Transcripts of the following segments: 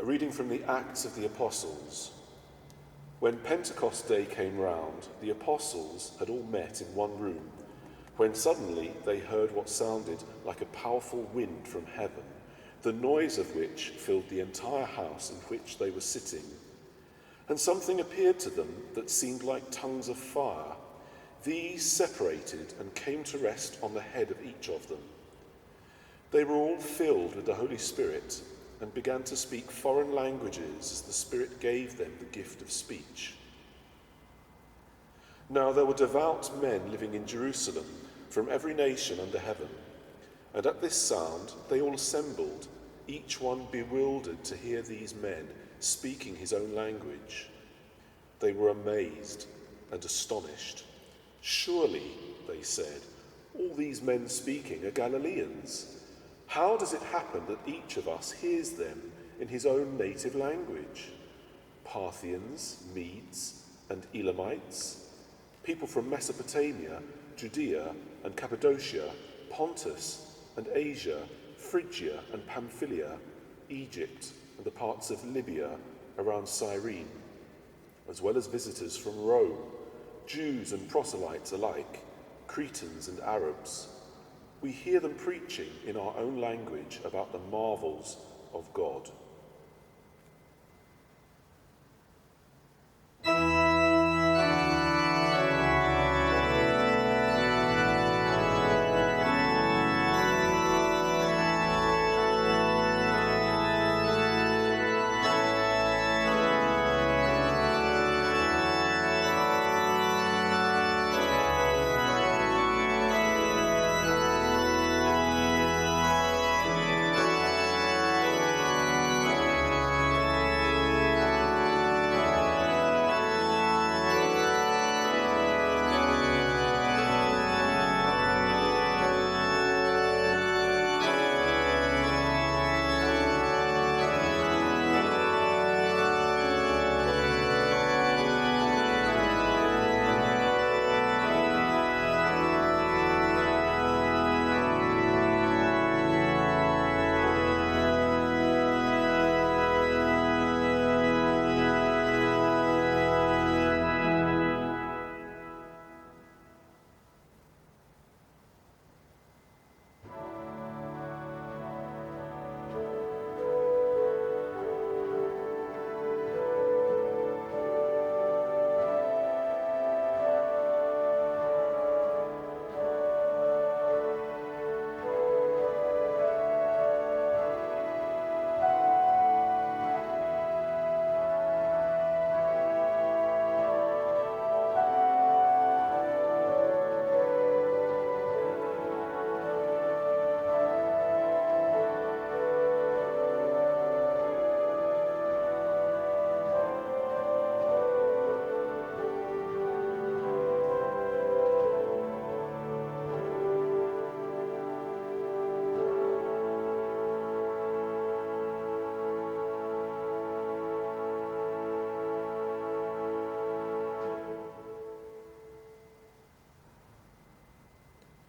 reading from the Acts of the Apostles. When Pentecost Day came round, the apostles had all met in one room, when suddenly they heard what sounded like a powerful wind from heaven, the noise of which filled the entire house in which they were sitting. And something appeared to them that seemed like tongues of fire. These separated and came to rest on the head of each of them. They were all filled with the Holy Spirit and began to speak foreign languages as the Spirit gave them the gift of speech. Now there were devout men living in Jerusalem from every nation under heaven, and at this sound they all assembled, each one bewildered to hear these men speaking his own language. They were amazed and astonished. "Surely," they said, "all these men speaking are Galileans. How does it happen that each of us hears them in his own native language? Parthians, Medes, and Elamites, people from Mesopotamia, Judea and Cappadocia, Pontus and Asia, Phrygia and Pamphylia, Egypt and the parts of Libya around Cyrene, as well as visitors from Rome, Jews and proselytes alike, Cretans and Arabs. We hear them preaching in our own language about the marvels of God."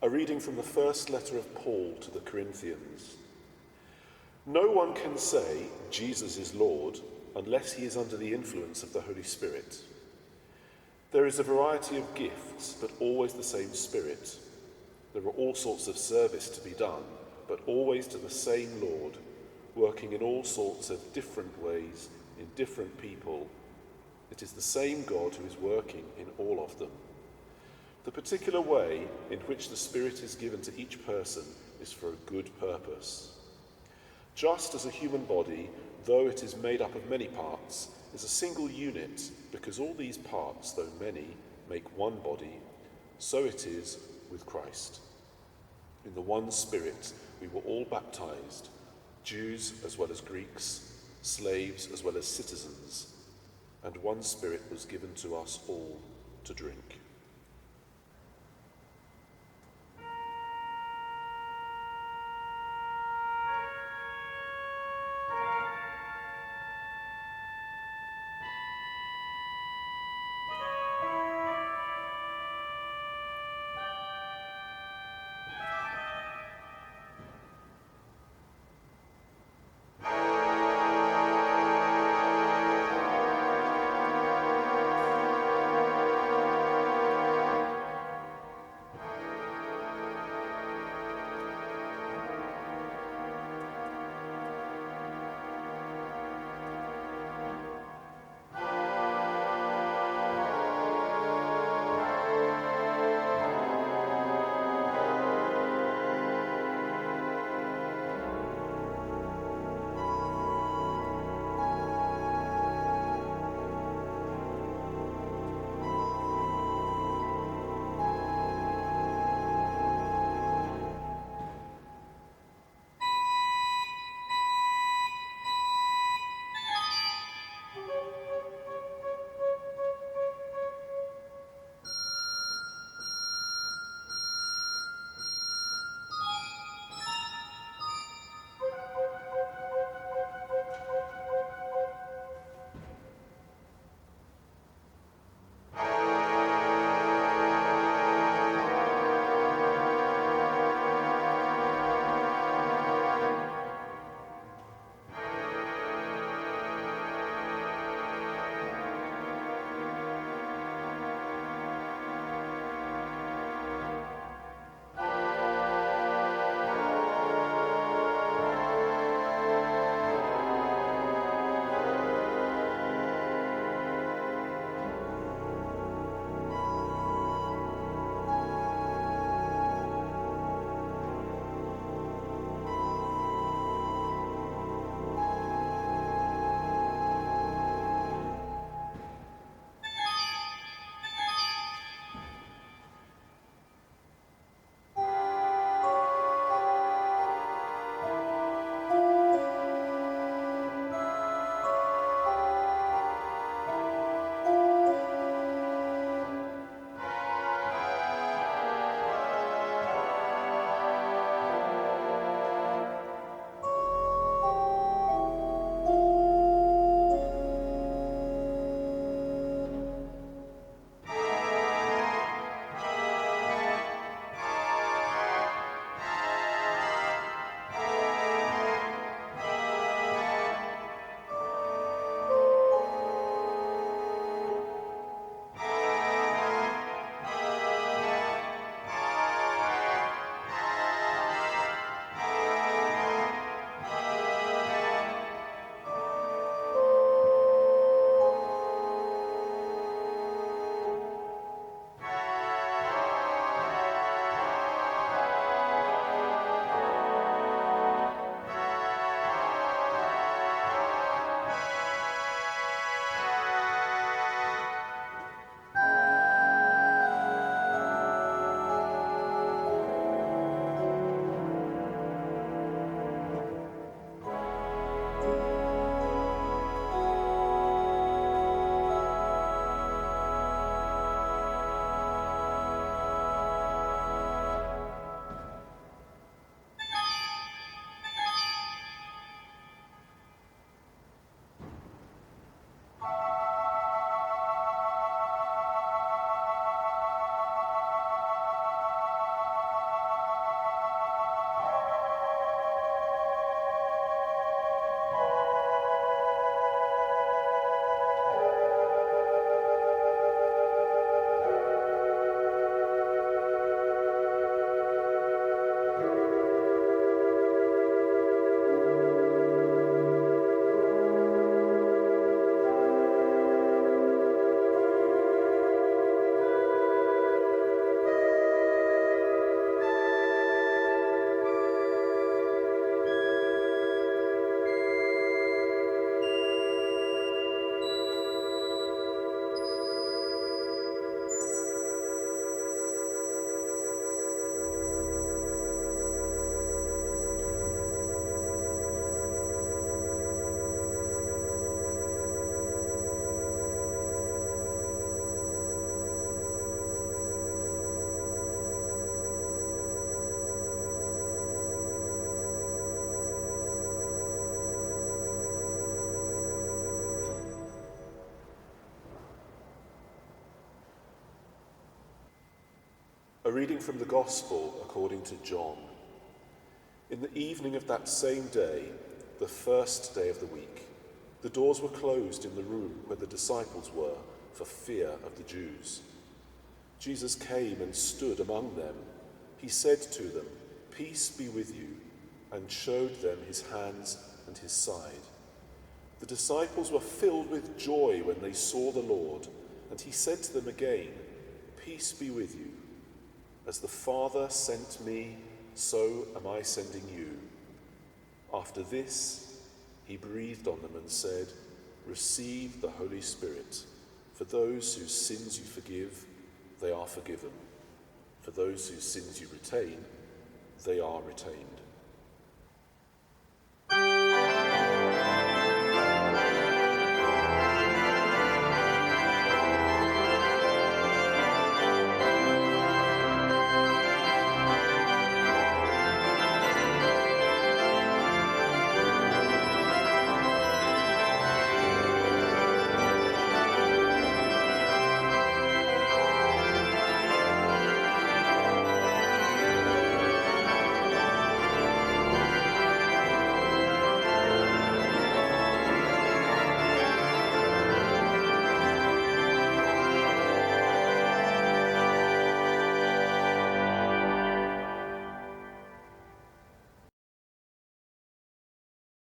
A reading from the first letter of Paul to the Corinthians. No one can say Jesus is Lord unless he is under the influence of the Holy Spirit. There is a variety of gifts, but always the same Spirit. There are all sorts of service to be done, but always to the same Lord, working in all sorts of different ways in different people. It is the same God who is working in all of them. The particular way in which the Spirit is given to each person is for a good purpose. Just as a human body, though it is made up of many parts, is a single unit, because all these parts, though many, make one body, so it is with Christ. In the one Spirit we were all baptized, Jews as well as Greeks, slaves as well as citizens, and one Spirit was given to us all to drink. A reading from the Gospel according to John. In the evening of that same day, the first day of the week, the doors were closed in the room where the disciples were for fear of the Jews. Jesus came and stood among them. He said to them, "Peace be with you," and showed them his hands and his side. The disciples were filled with joy when they saw the Lord, and he said to them again, "Peace be with you. As the Father sent me, so am I sending you." After this, he breathed on them and said, "Receive the Holy Spirit. For those whose sins you forgive, they are forgiven. For those whose sins you retain, they are retained."